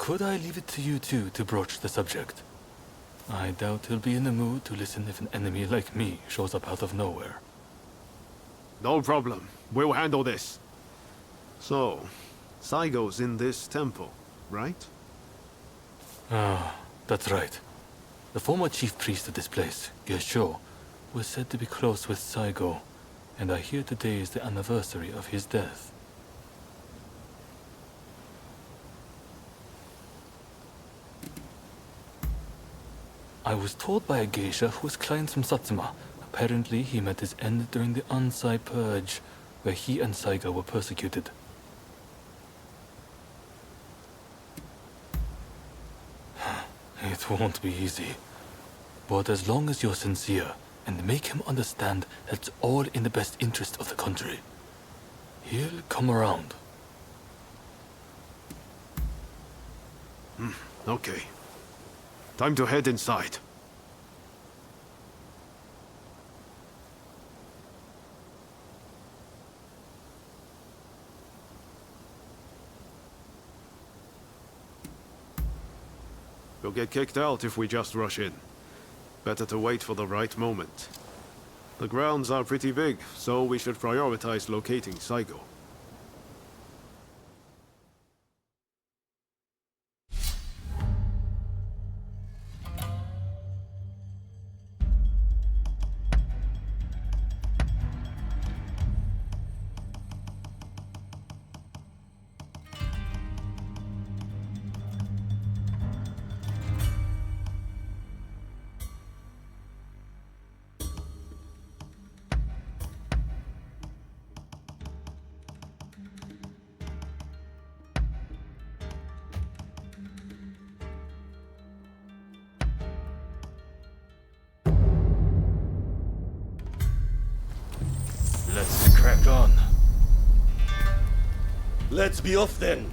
could I leave it to you two to broach the subject? I doubt he'll be in the mood to listen if an enemy like me shows up out of nowhere. No problem. We'll handle this. So, Saigo's in this temple, right? Ah, that's right. The former chief priest of this place, Gesho, was said to be close with Saigo, and I hear today is the anniversary of his death. I was told by a geisha who was clients from Satsuma. Apparently, he met his end during the Ansai Purge, where he and Saigo were persecuted. It won't be easy. But as long as you're sincere, and make him understand that's all in the best interest of the country, he'll come around. Okay. Time to head inside. We'll get kicked out if we just rush in. Better to wait for the right moment. The grounds are pretty big, so we should prioritize locating Saigo. Let's crack on. Let's be off then.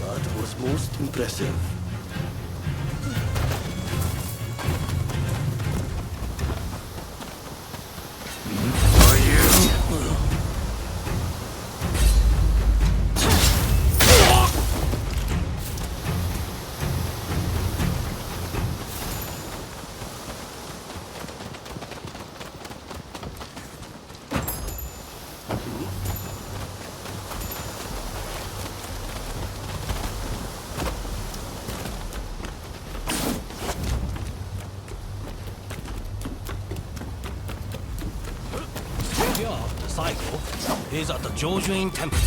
That was most impressive. Are you? Saigo is at the Jojuin Temple.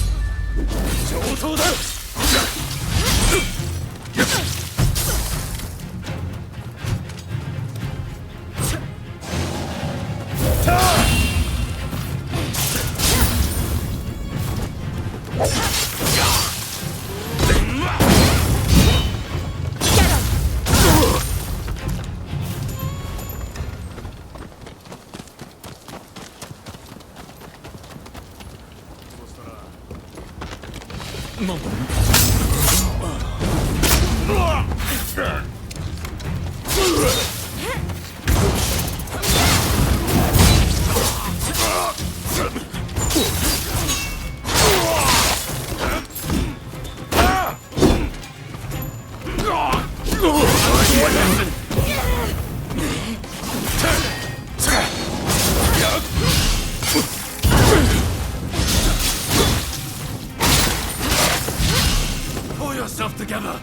Pull yourself together!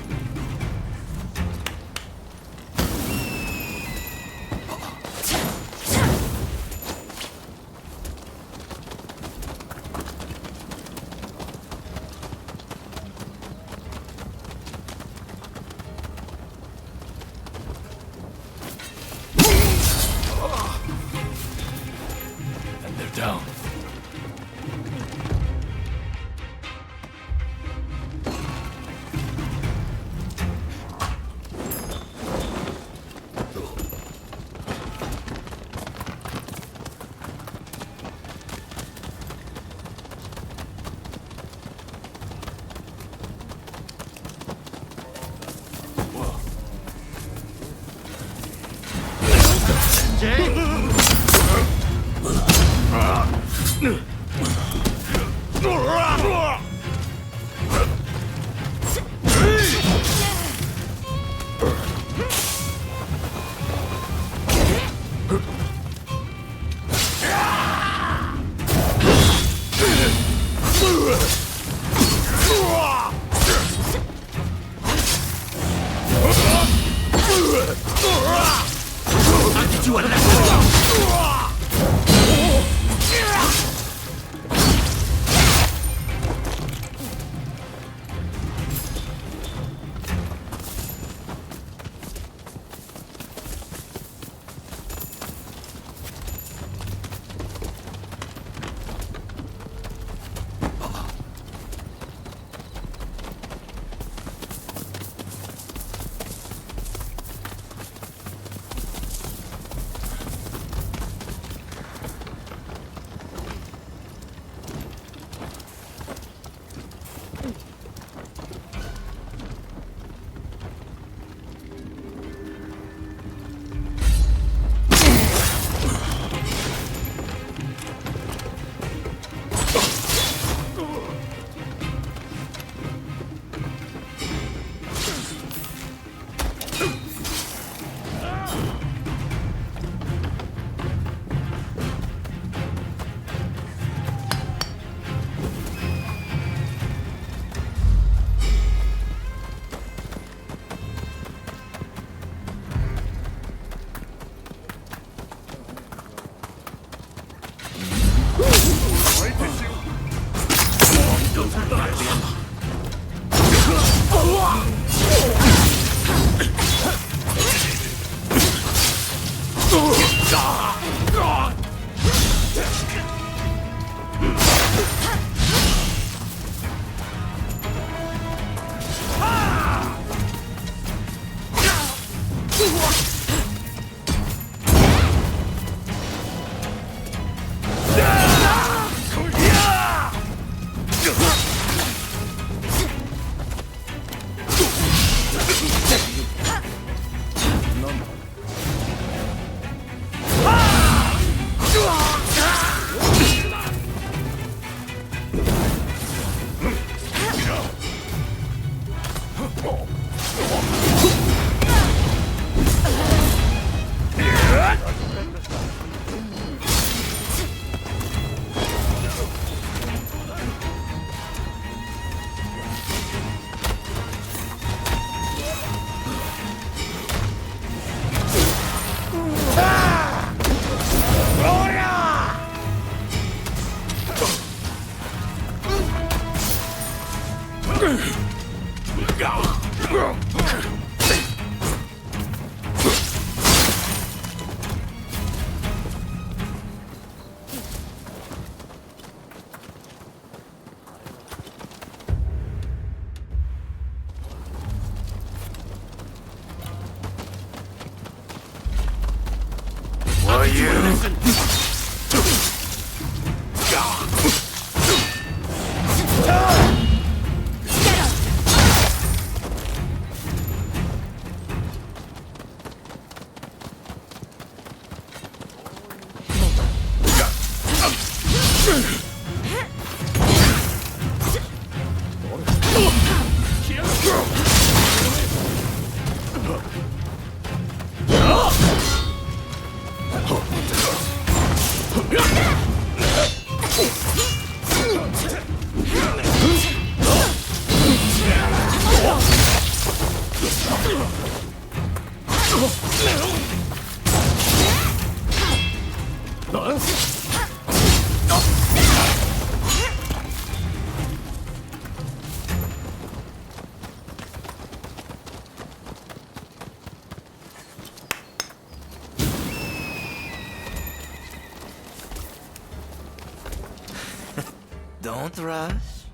Don't rush.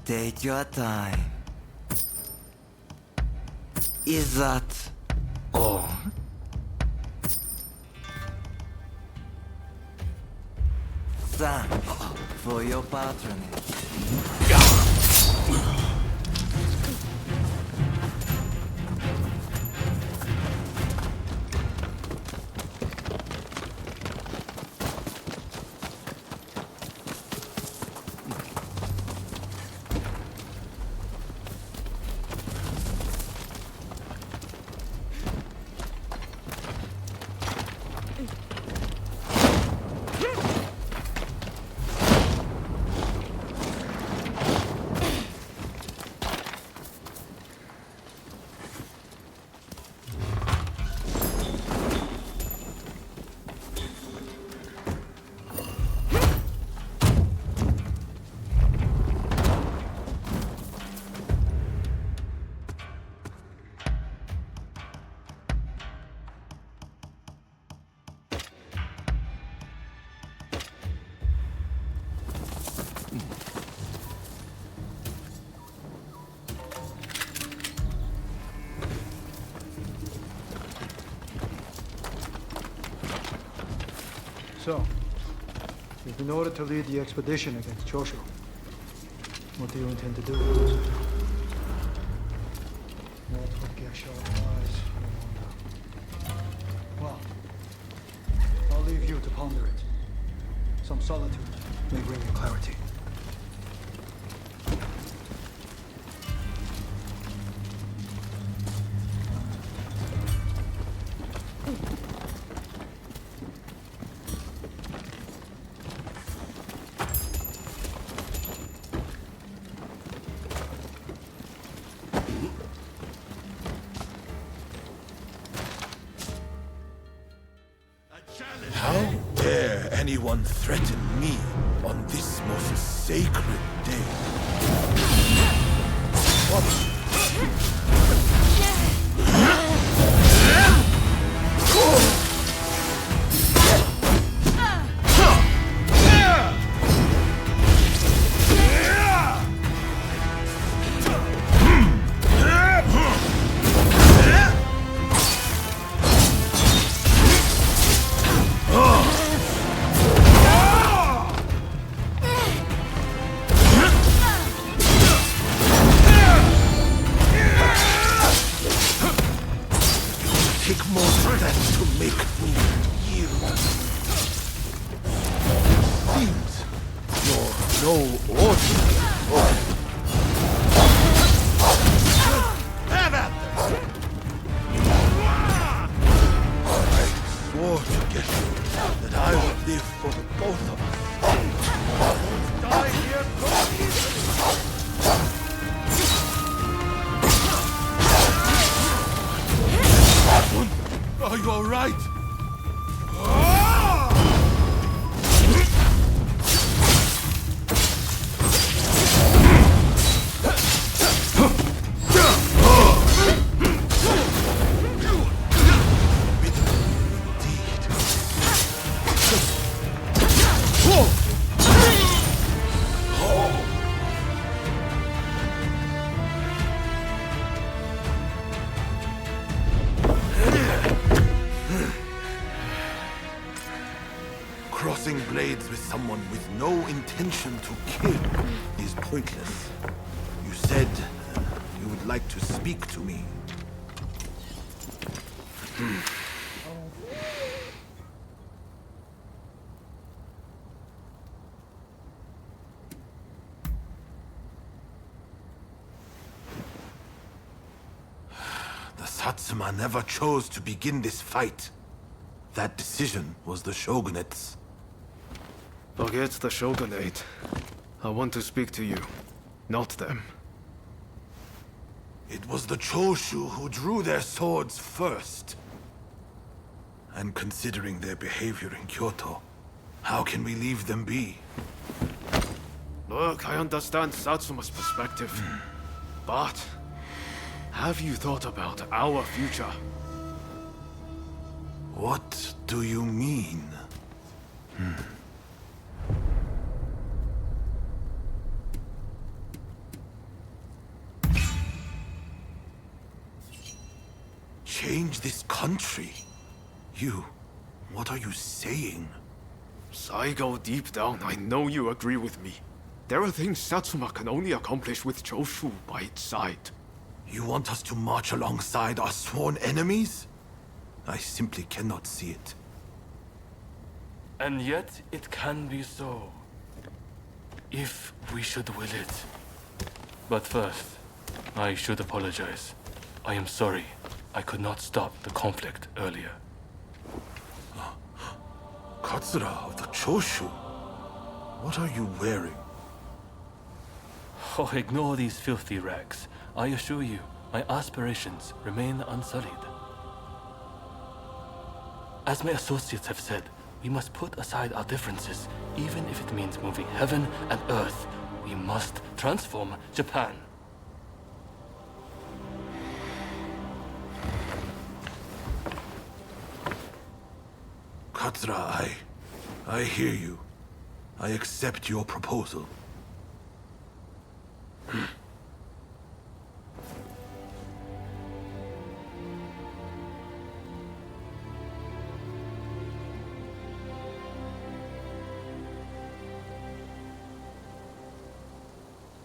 Take your time. Is that all? Thanks for your patronage. So, you've been ordered to lead the expedition against Choshu. What do you intend to do? Not forget your eyes, well, I'll leave you to ponder it. Some solitude may bring you clarity. How dare anyone threaten me on this most sacred day? Take more strength to make me yield. Seems you're no ordinary foe. Have at them! I swore to get you that I would live for the both of us. Don't die here so easily! Are you all right? Crossing blades with someone with no intention to kill is pointless. You said you would like to speak to me. The Satsuma never chose to begin this fight. That decision was the Shogunate's. Forget the Shogunate. I want to speak to you, not them. It was the Choshu who drew their swords first. And considering their behavior in Kyoto, how can we leave them be? Look, I understand Satsuma's perspective. But have you thought about our future? What do you mean? Change this country? What are you saying? Saigo, deep down, I know you agree with me. There are things Satsuma can only accomplish with Choshu by its side. You want us to march alongside our sworn enemies? I simply cannot see it. And yet, it can be so. If we should will it. But first, I should apologize. I am sorry. I could not stop the conflict earlier. Katsura of the Choshu? What are you wearing? Oh, ignore these filthy rags. I assure you, my aspirations remain unsullied. As my associates have said, we must put aside our differences, even if it means moving heaven and earth. We must transform Japan. Katsura, I hear you. I accept your proposal.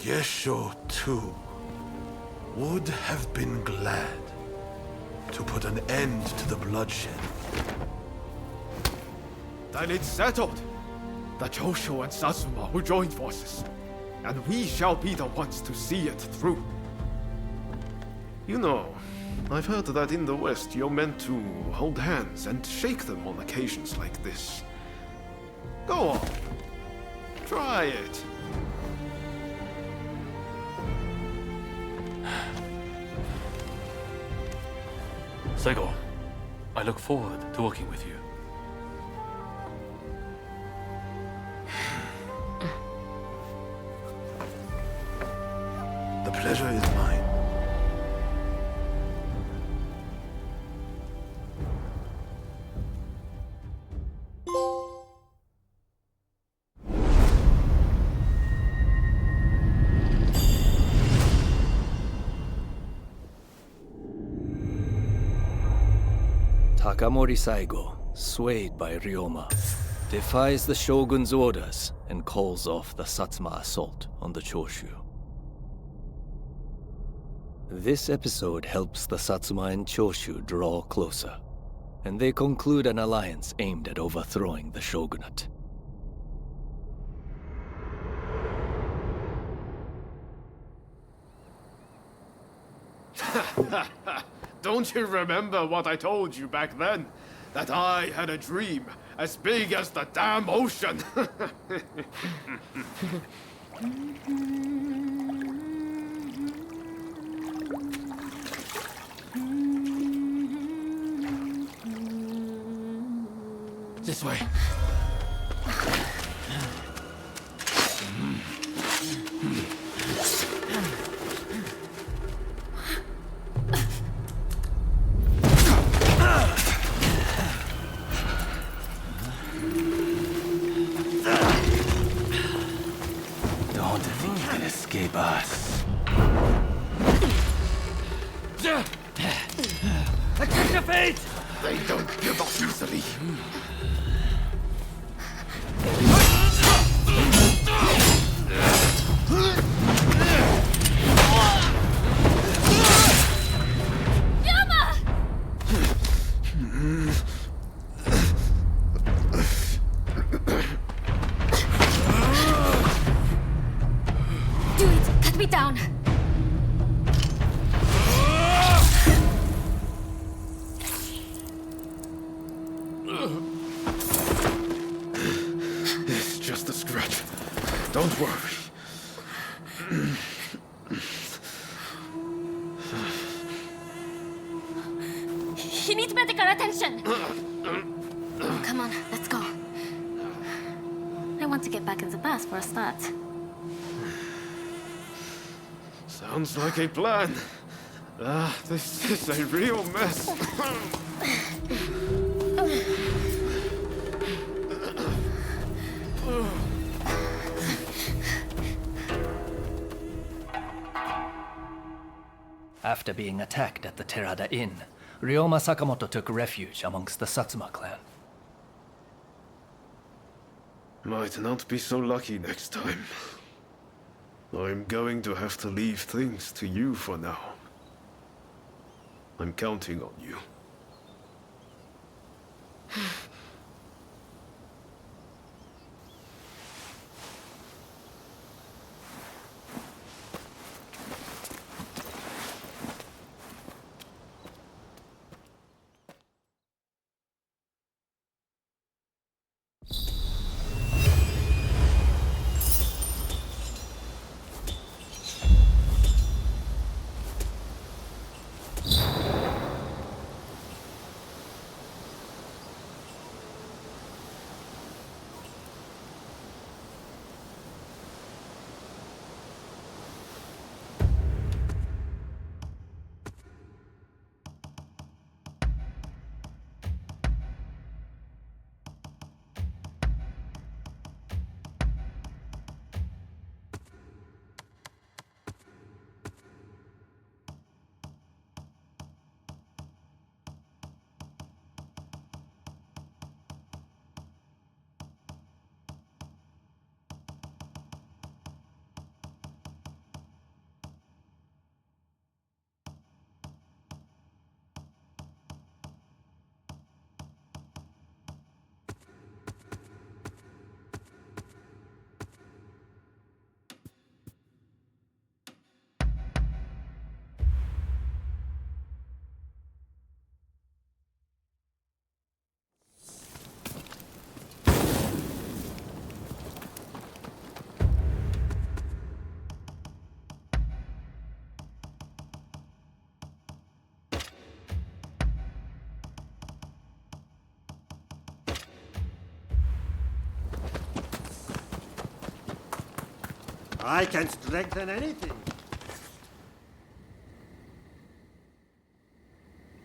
Gesho, too, would have been glad to put an end to the bloodshed. Then it's settled. The Josho and Sazuma will join forces, and we shall be the ones to see it through. You know, I've heard that in the West you're meant to hold hands and shake them on occasions like this. Go on. Try it. Saigo, I look forward to working with you. The pleasure is mine. Takamori Saigo, swayed by Ryoma, defies the shogun's orders and calls off the Satsuma assault on the Choshu. This episode helps the Satsuma and Choshu draw closer, and they conclude an alliance aimed at overthrowing the shogunate. Don't you remember what I told you back then? That I had a dream as big as the damn ocean. This way. Don't think you can escape us. Attack the fate! They don't give up easily. Do it! Cut me down! It's just a scratch. Don't worry. He needs medical attention! Come on, let's go. I want to get back in the bus for a start. Sounds like a plan. This is a real mess. After being attacked at the Terada Inn, Ryoma Sakamoto took refuge amongst the Satsuma clan. Might not be so lucky next time. I'm going to have to leave things to you for now. I'm counting on you. I can strengthen anything.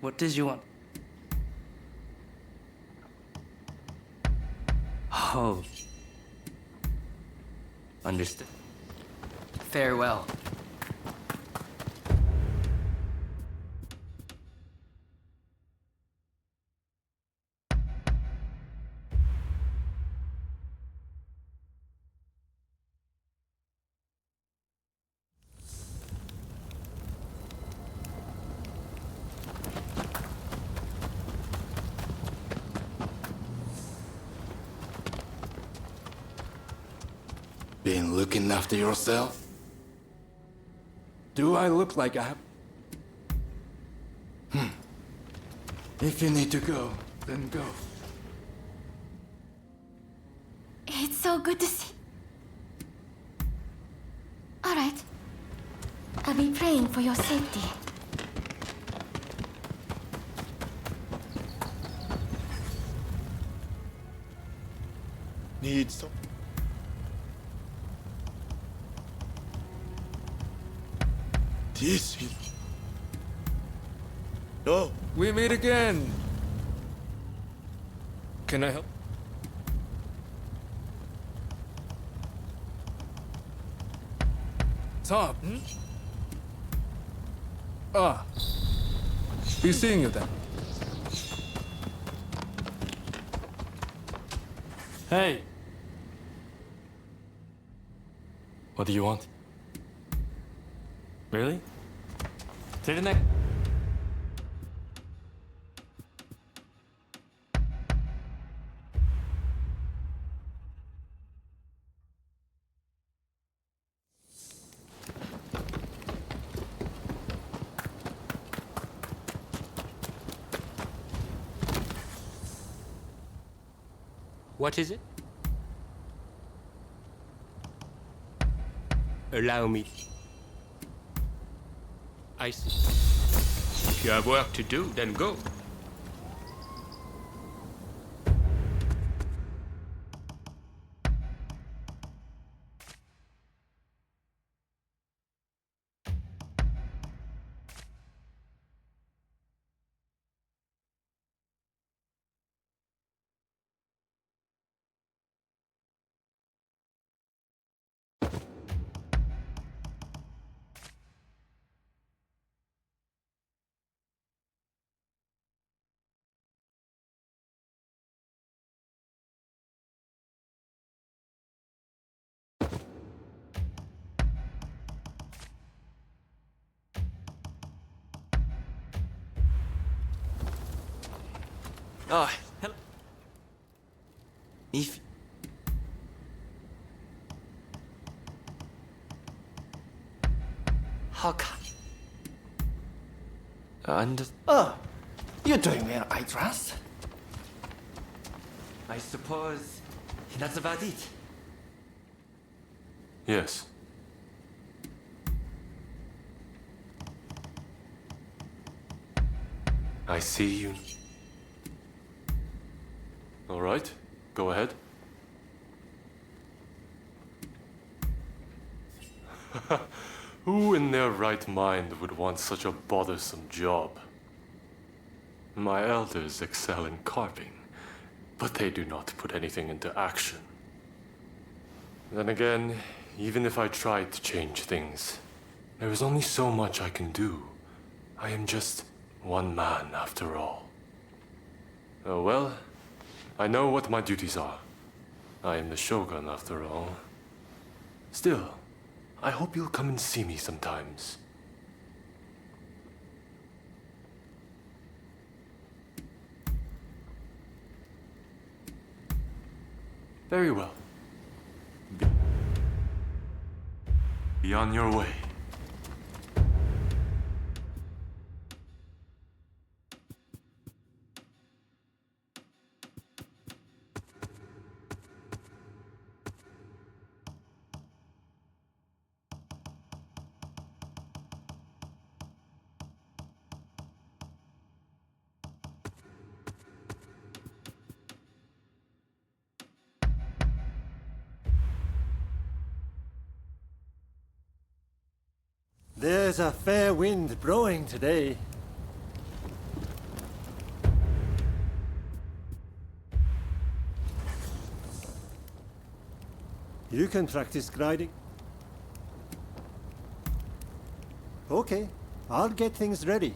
What did you want? Oh. Understood. Farewell. Been looking after yourself? Do I look like I have... If you need to go, then go. It's so good to see. All right. I'll be praying for your safety. Need some. This is... No. We meet again. Can I help? Top. Ah. Be seeing you then. Hey. What do you want? Really? Take the neck. What is it? Allow me. I see. If you have work to do, then go. Oh, hello. If... How come? Oh, you're doing well, I trust. I suppose that's about it. Yes. I see you. All right, go ahead. Who in their right mind would want such a bothersome job? My elders excel in carving, but they do not put anything into action. Then again, even if I tried to change things, there is only so much I can do. I am just one man after all. Oh well, I know what my duties are. I am the Shogun after all. Still, I hope you'll come and see me sometimes. Very well. Be on your way. There's a fair wind blowing today. You can practice gliding. Okay, I'll get things ready.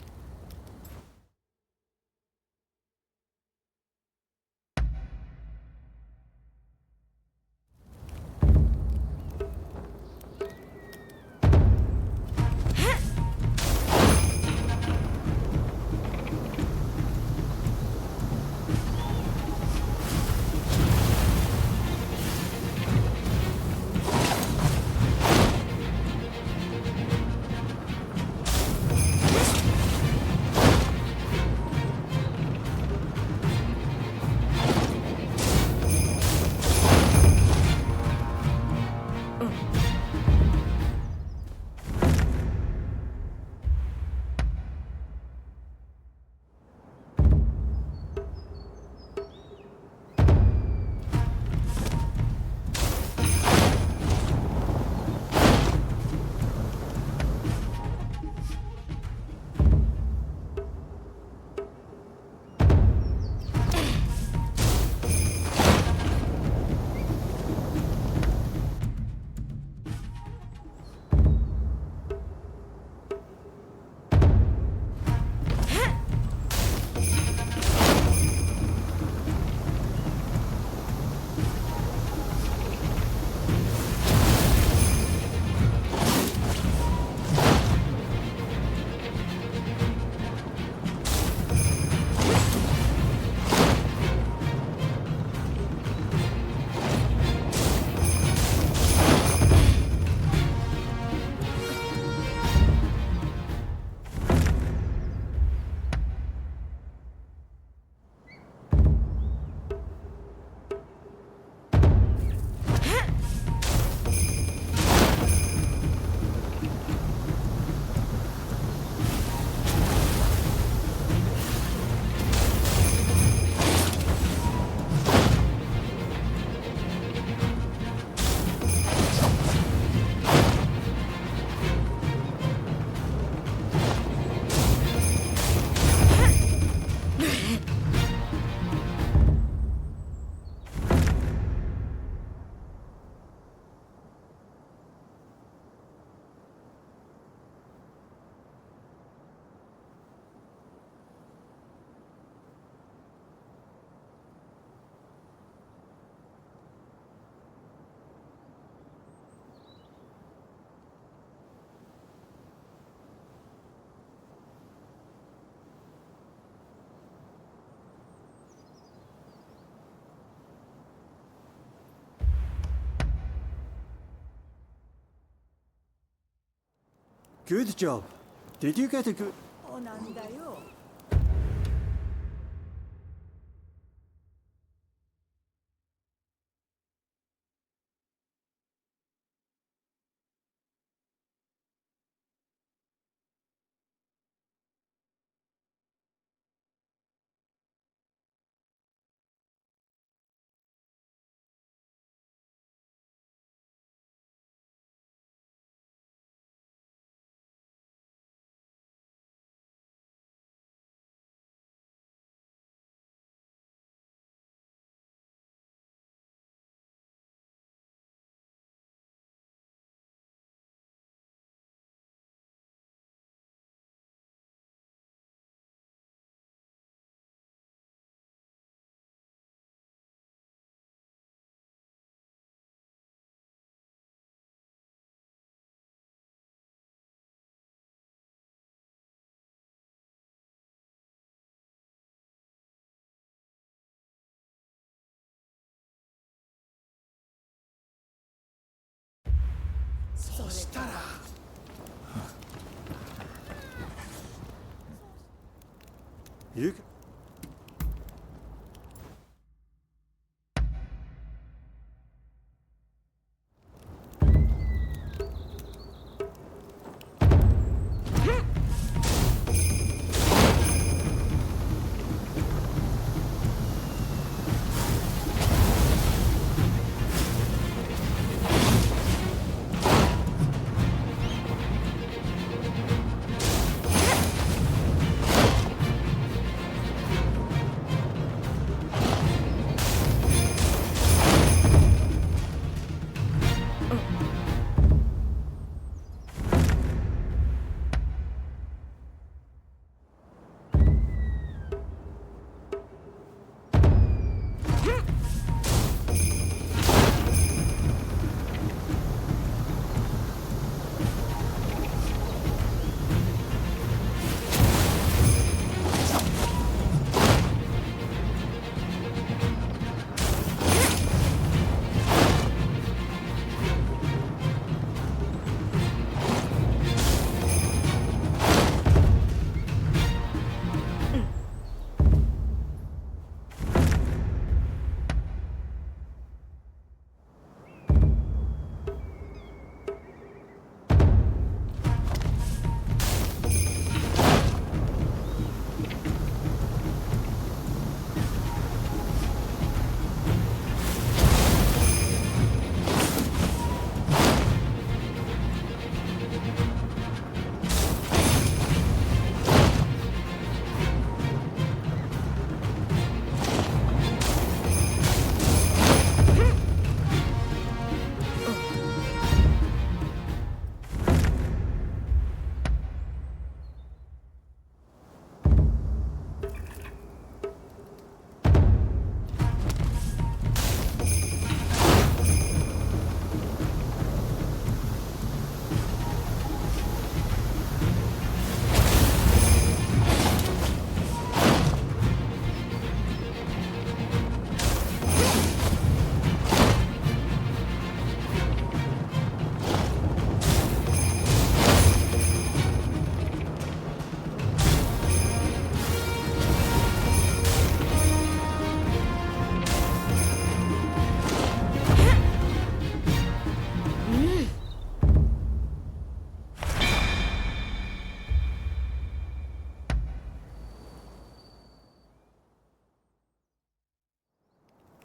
Good job. Did you get a good... そうなんだよ。そしたら You...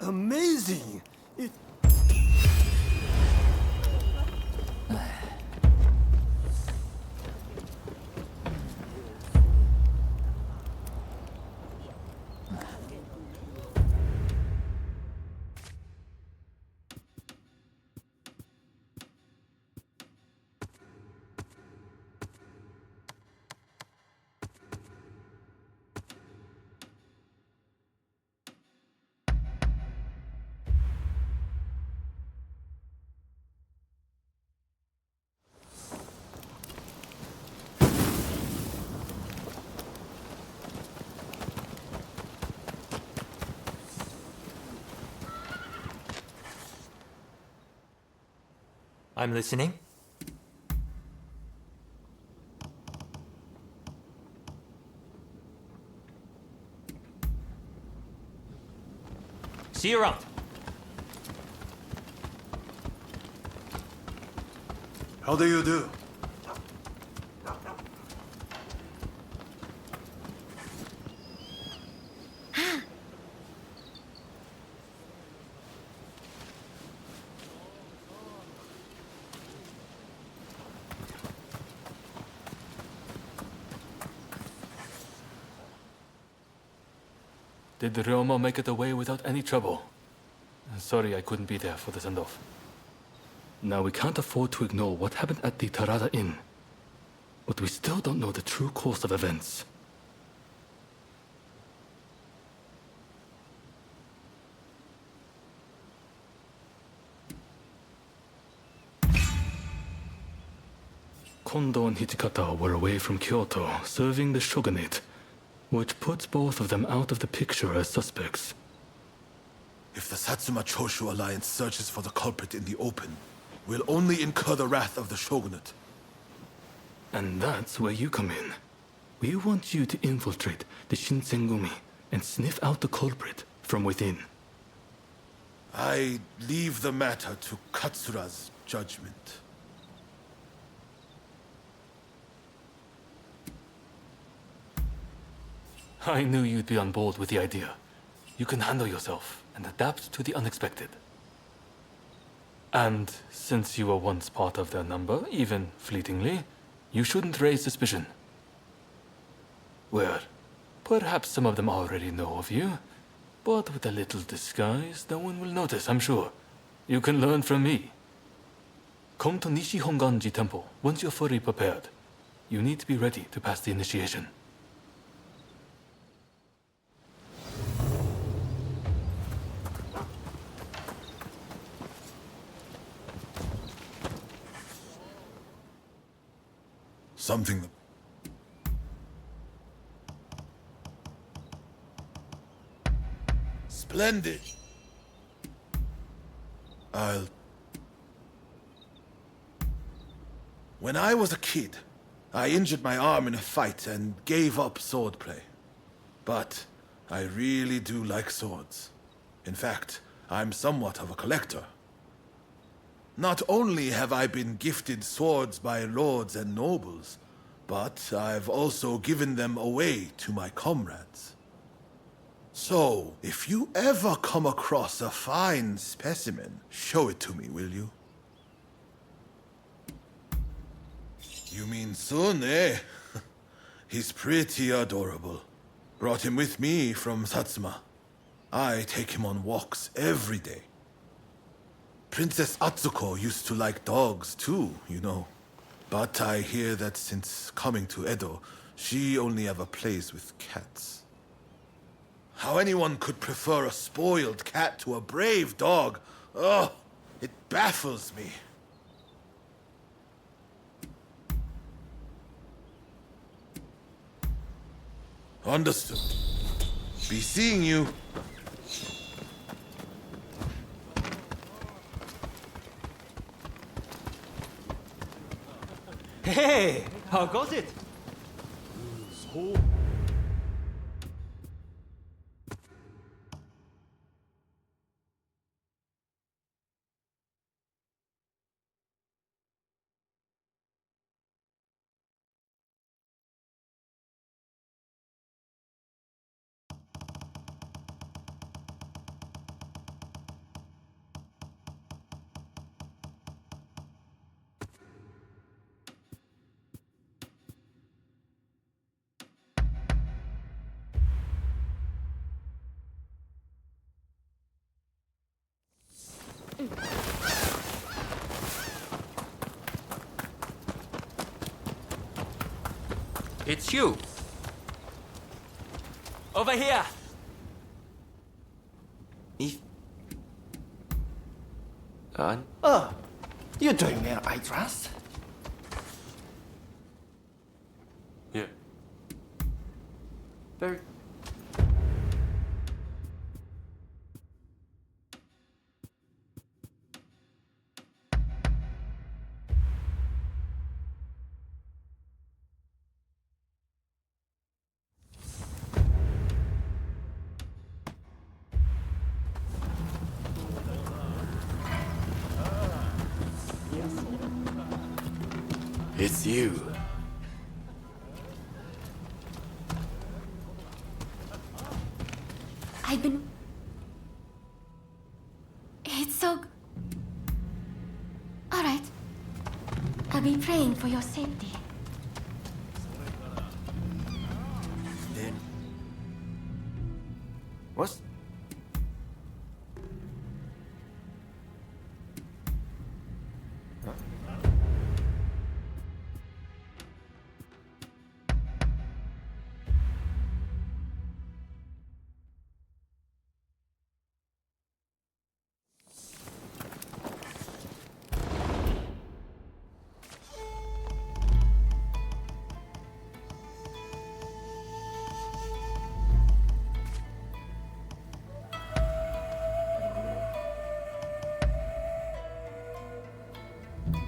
Amazing! I'm listening. See you around. How do you do? Did Ryoma make it away without any trouble? Sorry I couldn't be there for the send-off. Now we can't afford to ignore what happened at the Tarada Inn. But we still don't know the true course of events. Kondo and Hijikata were away from Kyoto, serving the shogunate, which puts both of them out of the picture as suspects. If the Satsuma Choshu alliance searches for the culprit in the open, we'll only incur the wrath of the shogunate. And that's where you come in. We want you to infiltrate the Shinsengumi and sniff out the culprit from within. I leave the matter to Katsura's judgment. I knew you'd be on board with the idea. You can handle yourself and adapt to the unexpected. And since you were once part of their number, even fleetingly, you shouldn't raise suspicion. Well, perhaps some of them already know of you, but with a little disguise, no one will notice, I'm sure. You can learn from me. Come to Nishi Honganji Temple once you're fully prepared. You need to be ready to pass the initiation. Something that... Splendid. When I was a kid, I injured my arm in a fight and gave up swordplay. But I really do like swords. In fact, I'm somewhat of a collector. Not only have I been gifted swords by lords and nobles, but I've also given them away to my comrades. So, if you ever come across a fine specimen, show it to me, will you? You mean Sun, eh? He's pretty adorable. Brought him with me from Satsuma. I take him on walks every day. Princess Atsuko used to like dogs too, you know. But I hear that since coming to Edo, she only ever plays with cats. How anyone could prefer a spoiled cat to a brave dog, oh, it baffles me. Understood. Be seeing you. Hey, how goes it? It's you. Over here! You're doing well, I trust. Yeah. Very. It's you. I've been... It's so... Alright. I'll be praying for your safety. Then. What's.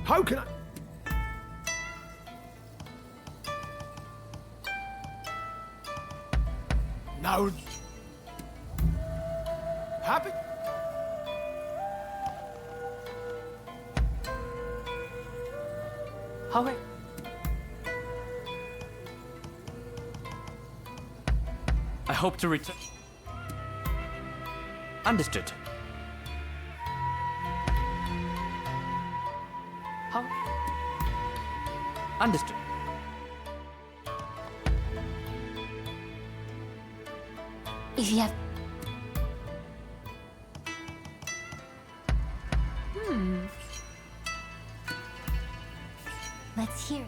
How can I? Now. Happy? How I hope to return. Understood. How? Understood. If you have... Let's hear it.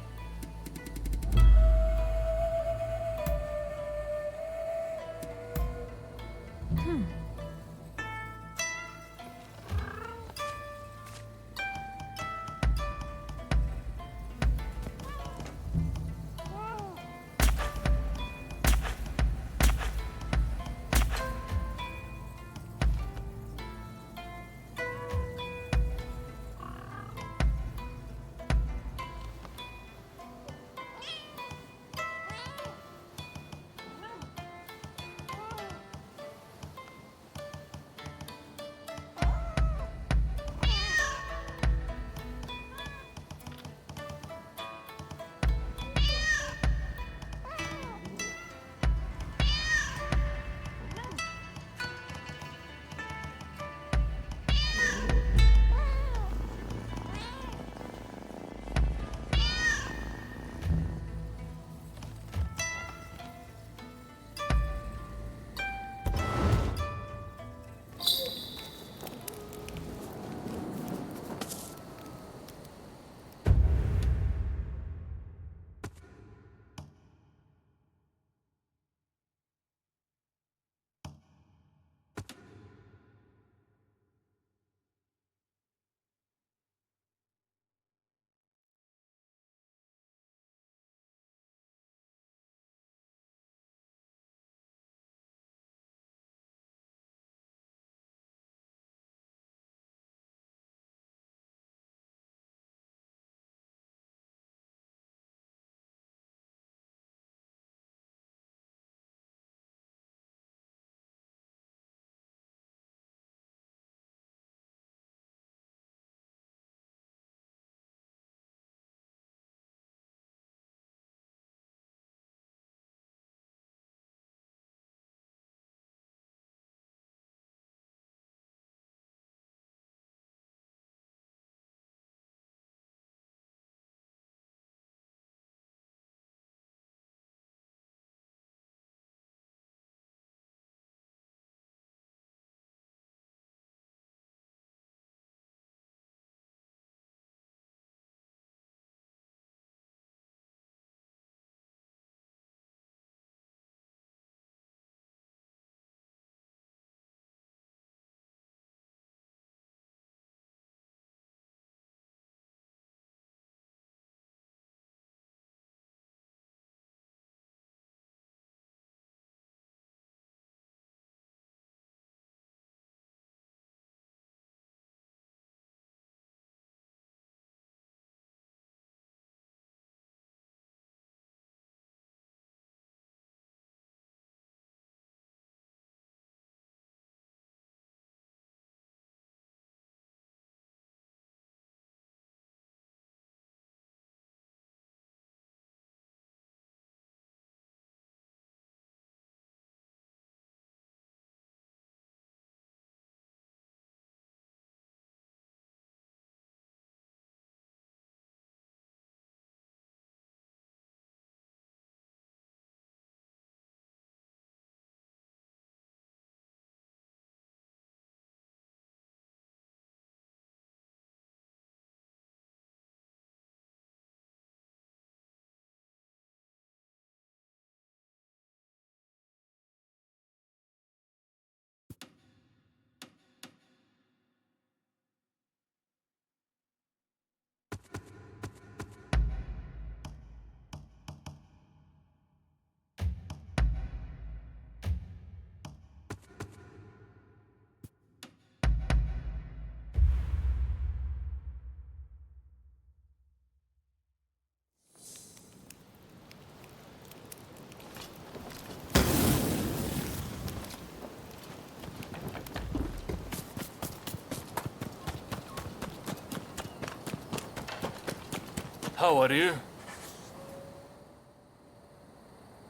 How are you?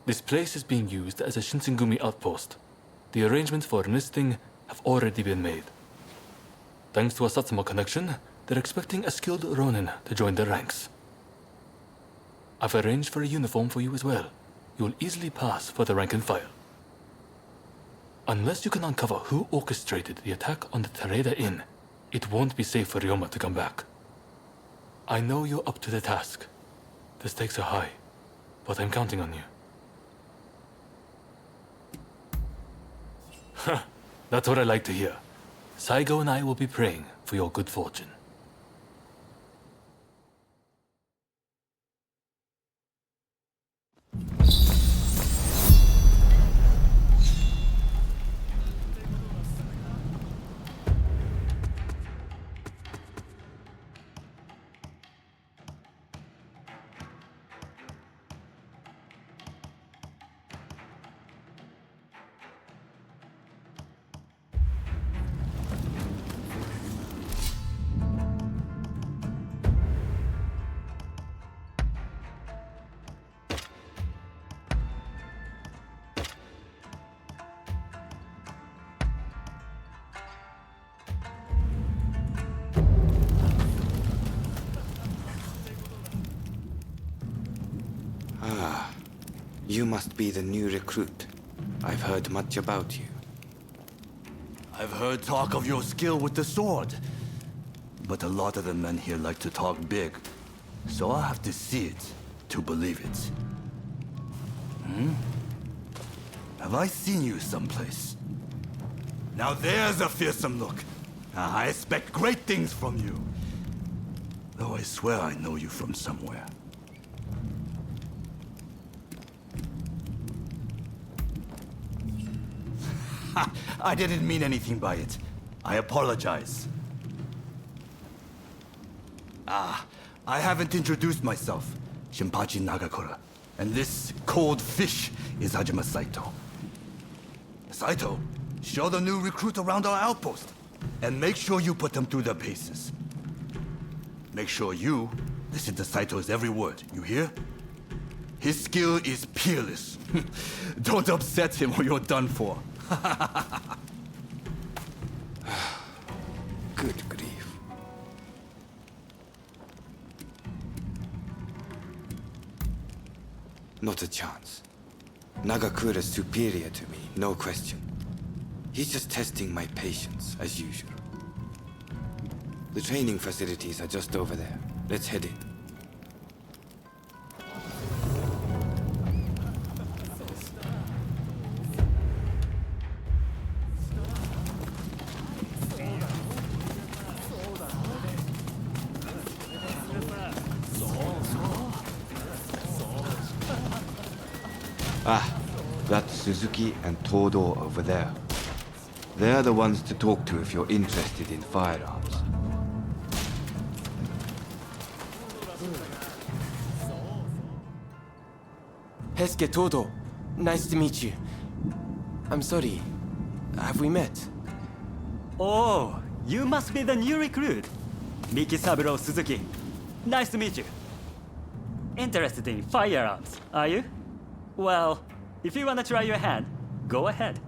This place is being used as a Shinsengumi outpost. The arrangements for enlisting have already been made. Thanks to a Satsuma connection, they're expecting a skilled Ronin to join their ranks. I've arranged for a uniform for you as well. You will easily pass for the rank and file. Unless you can uncover who orchestrated the attack on the Tereda Inn, it won't be safe for Ryoma to come back. I know you're up to the task. The stakes are high, but I'm counting on you. That's what I like to hear. Saigo and I will be praying for your good fortune. You must be the new recruit. I've heard much about you. I've heard talk of your skill with the sword. But a lot of the men here like to talk big. So I have to see it to believe it. Have I seen you someplace? Now there's a fearsome look. I expect great things from you. Though I swear I know you from somewhere. I didn't mean anything by it. I apologize. I haven't introduced myself. Shinpachi Nagakura. And this cold fish is Hajime Saito. Saito, show the new recruit around our outpost. And make sure you put them through their paces. Make sure you listen to Saito's every word, you hear? His skill is peerless. Don't upset him or you're done for. Good grief. Not a chance. Nagakura's superior to me, no question. He's just testing my patience, as usual. The training facilities are just over there. Let's head in. That's Suzuki and Todo over there. They're the ones to talk to if you're interested in firearms. Hesuke Todo, nice to meet you. I'm sorry, have we met? Oh, you must be the new recruit. Miki Saburo Suzuki. Nice to meet you. Interested in firearms, are you? Well, if you want to try your hand, go ahead.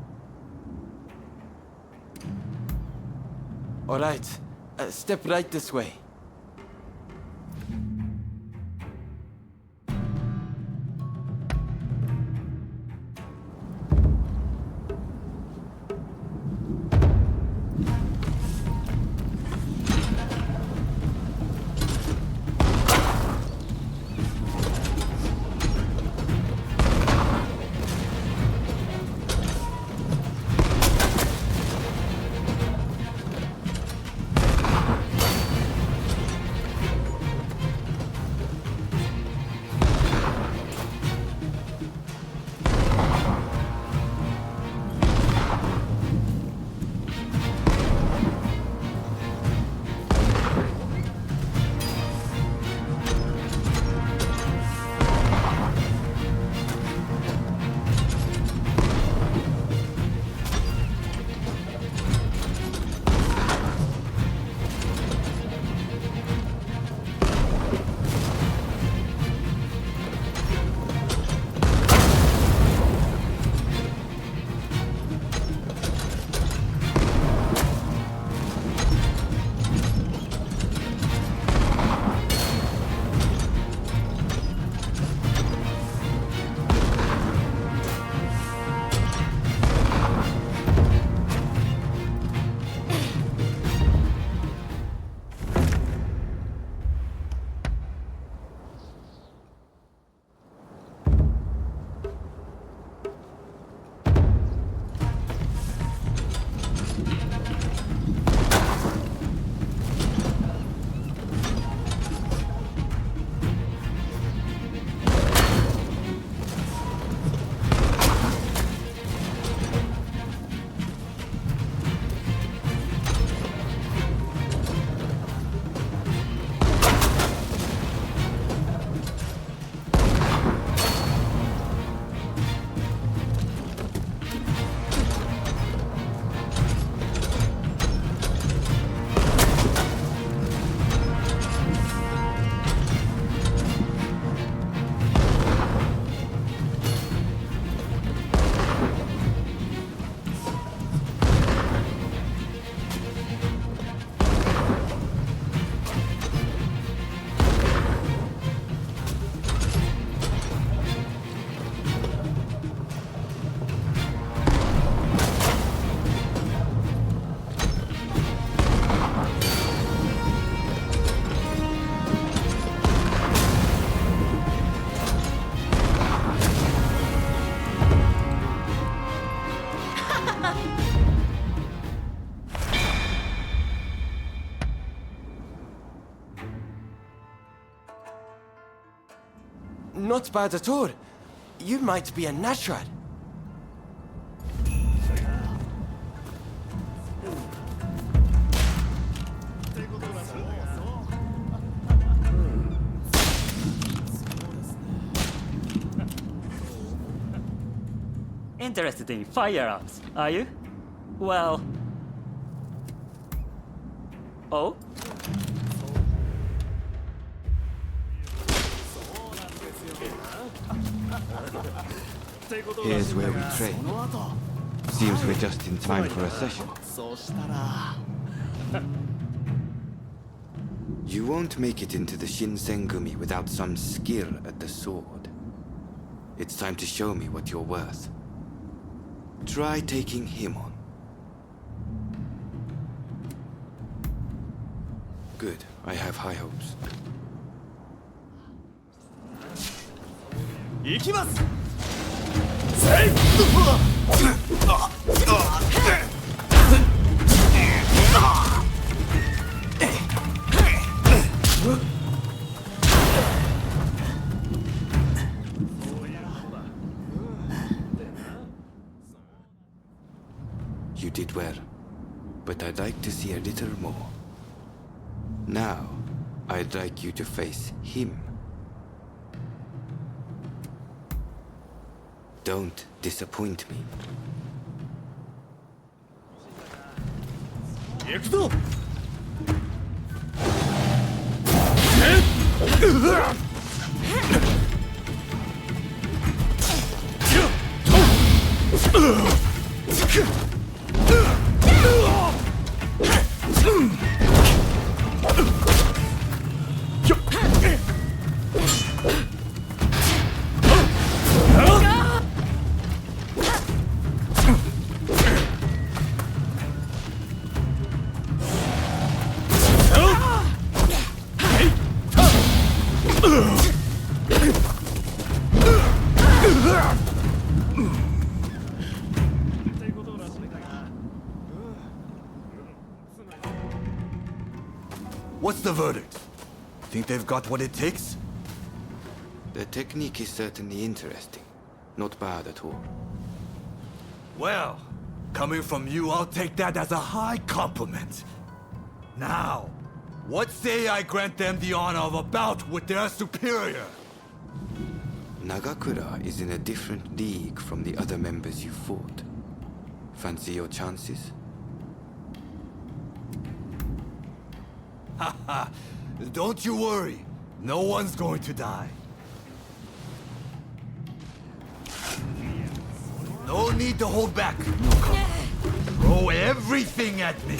All right, step right this way. Not bad at all. You might be a natural. Interested in firearms, are you? Well... Oh? Here's where we train. Seems we're just in time for a session. You won't make it into the Shinsengumi without some skill at the sword. It's time to show me what you're worth. Try taking him on. Good. I have high hopes. 行きます。You did well, but I'd like to see a little more. Now, I'd like you to face him. Don't disappoint me. 行くぞ。What's the verdict? Think they've got what it takes? The technique is certainly interesting. Not bad at all. Well, coming from you, I'll take that as a high compliment. Now, what say I grant them the honor of a bout with their superior? Nagakura is in a different league from the other members you fought. Fancy your chances? Haha, don't you worry. No one's going to die. No need to hold back. Throw everything at me.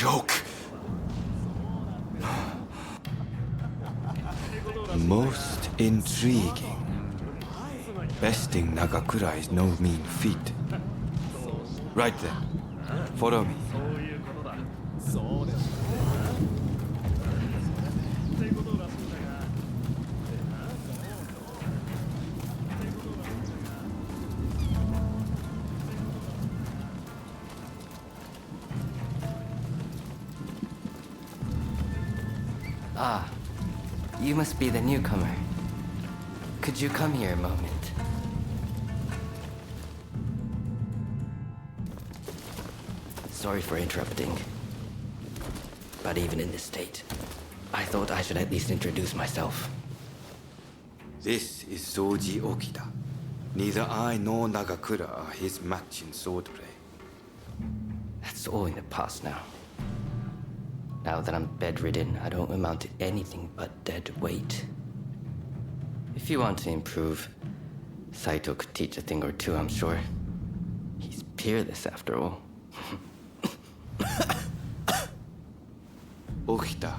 joke. Most intriguing. Besting Nagakura is no mean feat. Right then, follow me. Ah, you must be the newcomer. Could you come here a moment? Sorry for interrupting. But even in this state, I thought I should at least introduce myself. This is Soji Okita. Neither I nor Nagakura are his match in swordplay. That's all in the past now. Now that I'm bedridden, I don't amount to anything but dead weight. If you want to improve, Saito could teach a thing or two, I'm sure. He's peerless after all. Okita,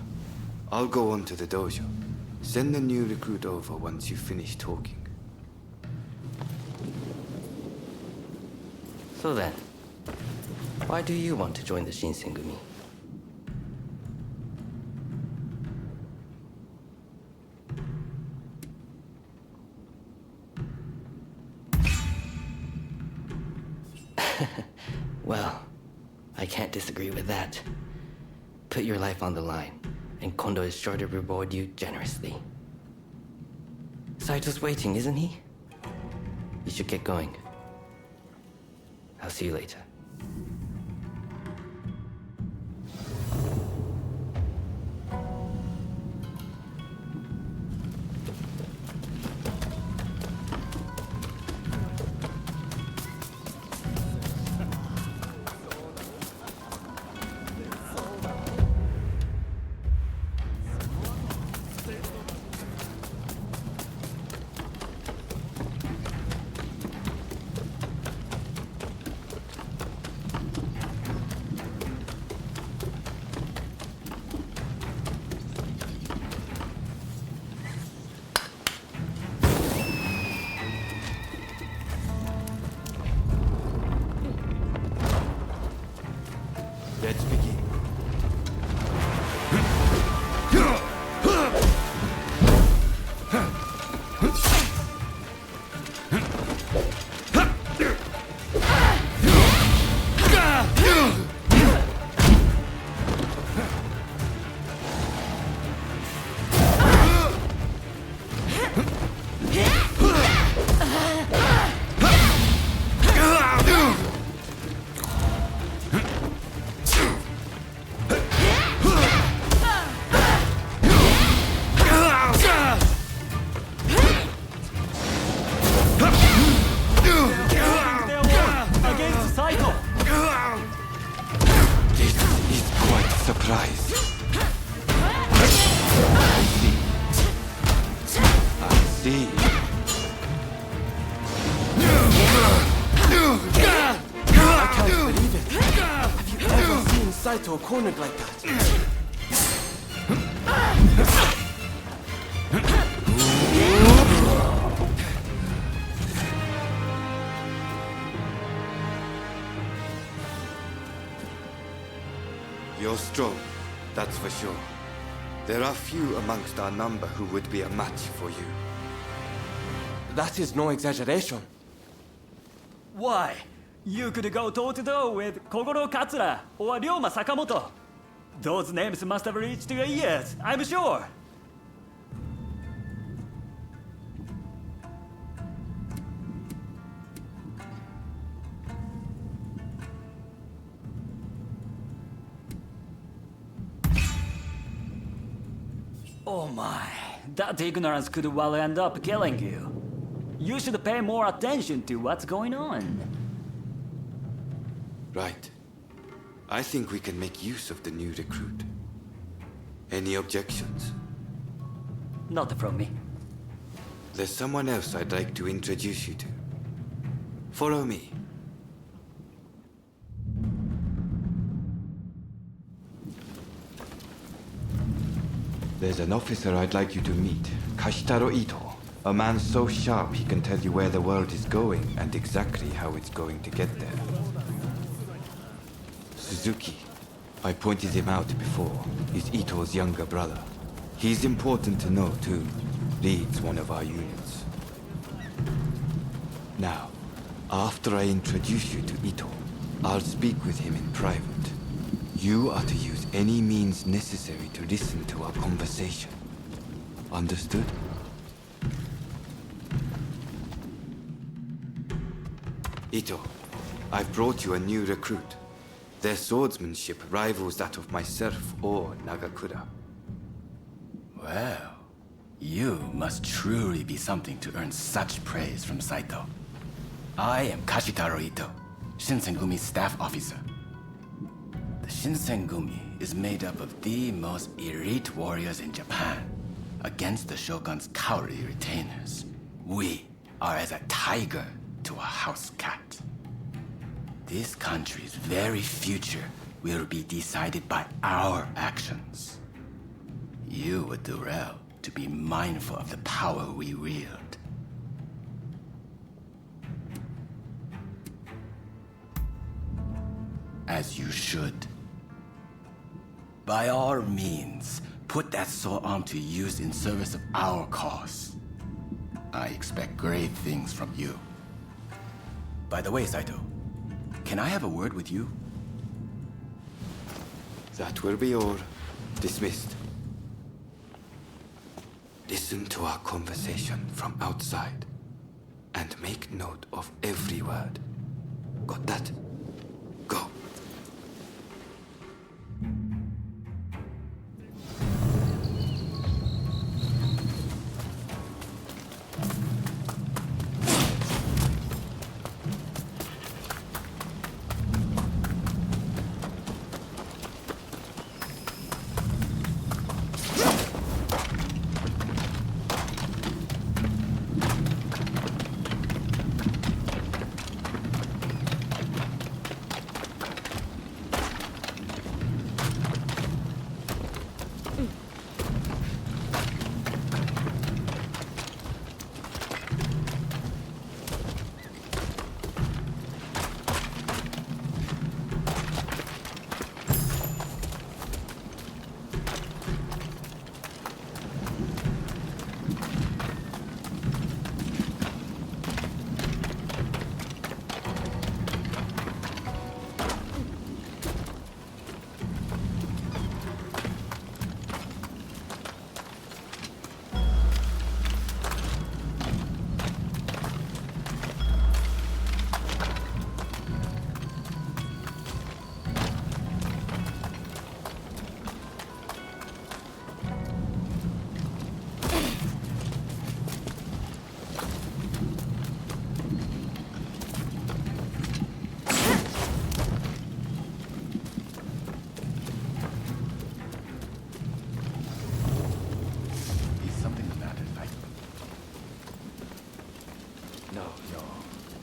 I'll go on to the dojo. Send the new recruit over once you finish talking. So then, why do you want to join the Shinsengumi? Well, I can't disagree with that. Put your life on the line, and Kondo is sure to reward you generously. Saito's waiting, isn't he? You should get going. I'll see you later. Let's begin. Saito cornered like that. You're strong, that's for sure. There are few amongst our number who would be a match for you. That is no exaggeration. Why? You could go toe-to-toe with Kogoro Katsura or Ryoma Sakamoto. Those names must have reached your ears, I'm sure. Oh my, that ignorance could well end up killing you. You should pay more attention to what's going on. Right. I think we can make use of the new recruit. Any objections? Not from me. There's someone else I'd like to introduce you to. Follow me. There's an officer I'd like you to meet, Kashitaro Ito. A man so sharp he can tell you where the world is going and exactly how it's going to get there. Suzuki. I pointed him out before. He's Ito's younger brother. He's important to know, too. Leads one of our units. Now, after I introduce you to Ito, I'll speak with him in private. You are to use any means necessary to listen to our conversation. Understood? Ito, I've brought you a new recruit. Their swordsmanship rivals that of myself or Nagakura. Well, you must truly be something to earn such praise from Saito. I am Kashitaro Ito, Shinsengumi's staff officer. The Shinsengumi is made up of the most elite warriors in Japan against the Shogun's cowardly retainers. We are as a tiger to a house cat. This country's very future will be decided by our actions. You would do well to be mindful of the power we wield. As you should. By all means, put that sword arm to use in service of our cause. I expect great things from you. By the way, Saito, can I have a word with you? That will be all. Dismissed. Listen to our conversation from outside, and make note of every word. Got that? Go.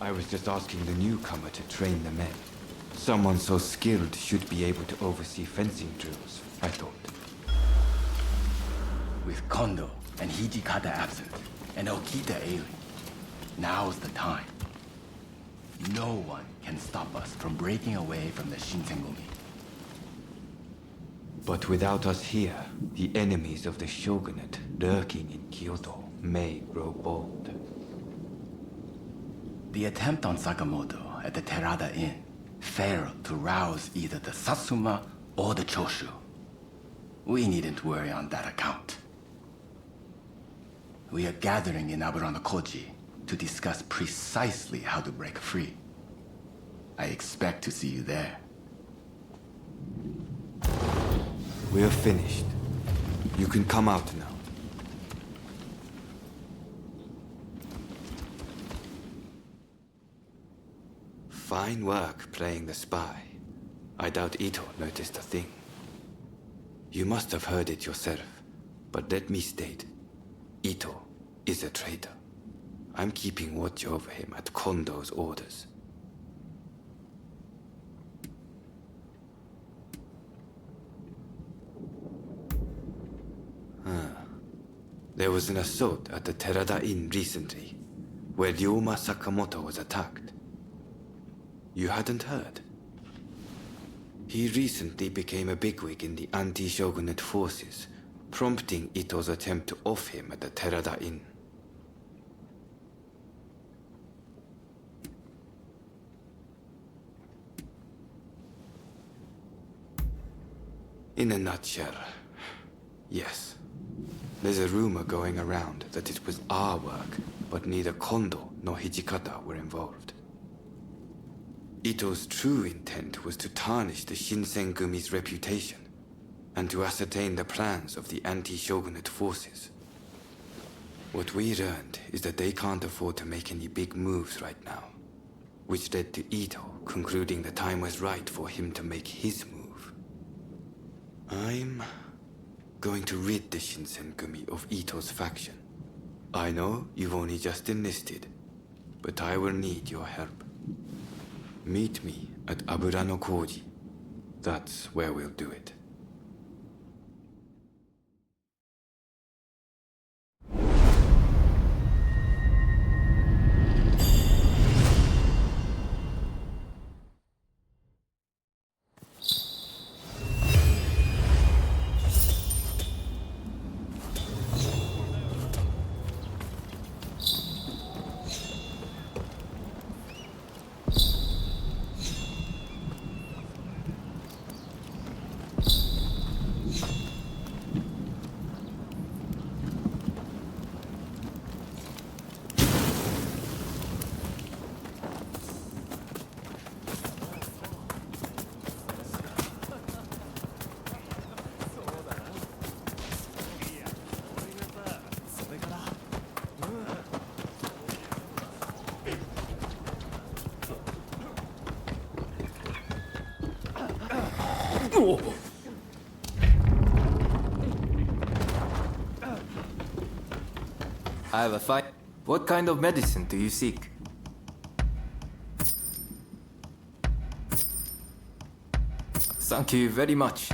I was just asking the newcomer to train the men. Someone so skilled should be able to oversee fencing drills, I thought. With Kondo and Hijikata absent, and Okita ailing, now's the time. No one can stop us from breaking away from the Shinsengumi. But without us here, the enemies of the Shogunate lurking in Kyoto may grow bold. The attempt on Sakamoto at the Terada Inn failed to rouse either the Satsuma or the Choshu. We needn't worry on that account. We are gathering in Aburanokoji to discuss precisely how to break free. I expect to see you there. We're finished. You can come out now. Fine work playing the spy. I doubt Ito noticed a thing. You must have heard it yourself, but let me state, Ito is a traitor. I'm keeping watch over him at Kondo's orders. There was an assault at the Terada Inn recently, where Ryoma Sakamoto was attacked. You hadn't heard? He recently became a bigwig in the anti-shogunate forces, prompting Ito's attempt to off him at the Terada Inn. In a nutshell, yes. There's a rumor going around that it was our work, but neither Kondo nor Hijikata were involved. Ito's true intent was to tarnish the Shinsengumi's reputation, and to ascertain the plans of the anti-shogunate forces. What we learned is that they can't afford to make any big moves right now, which led to Ito concluding the time was right for him to make his move. I'm going to rid the Shinsengumi of Ito's faction. I know you've only just enlisted, but I will need your help. Meet me at Abura no Koji. That's where we'll do it. I have a fight. What kind of medicine do you seek? Thank you very much.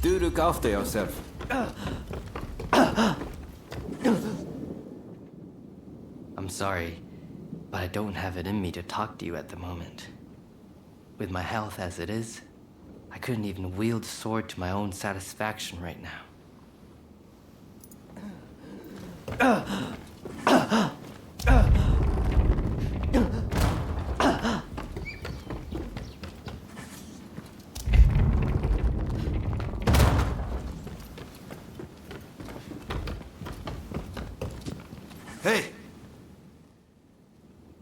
Do look after yourself. I'm sorry, but I don't have it in me to talk to you at the moment. With my health as it is, I couldn't even wield a sword to my own satisfaction right now. Hey!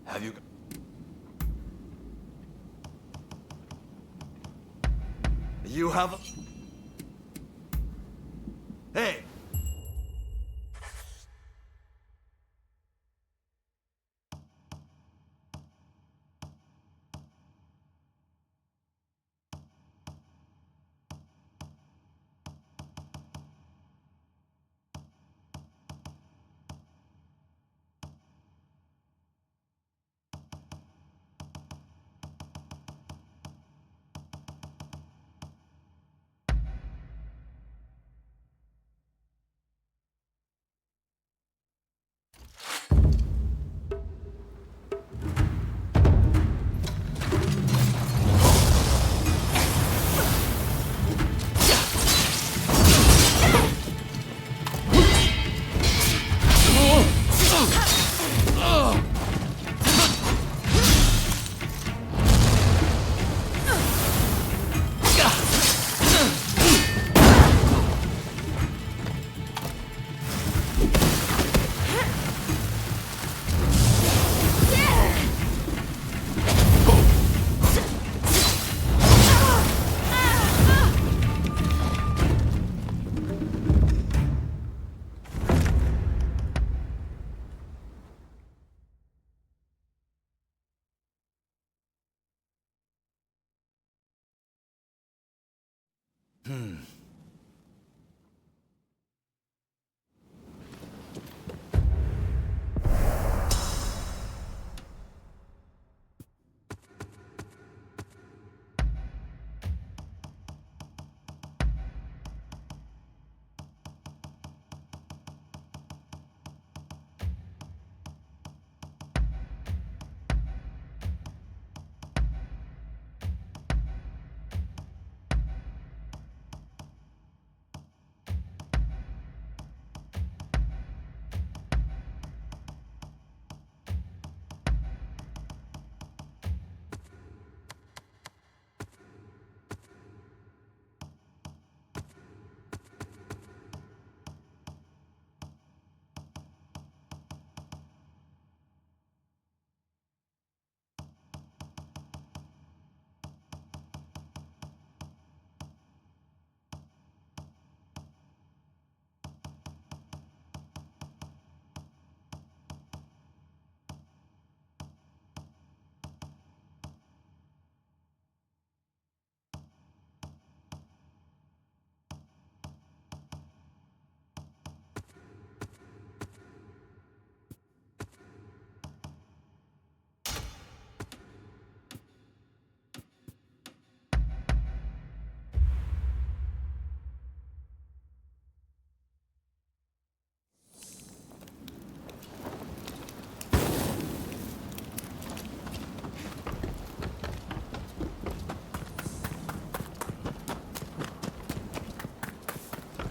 Have you... You have... Hey!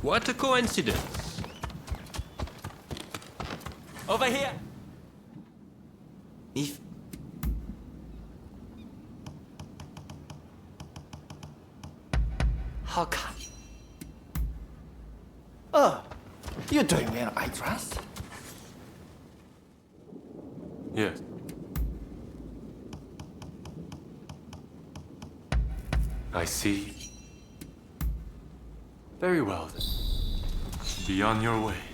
What a coincidence. Over here! If... How come? Oh, you're doing well, I trust. Yes. I see. Very well then. Be on your way.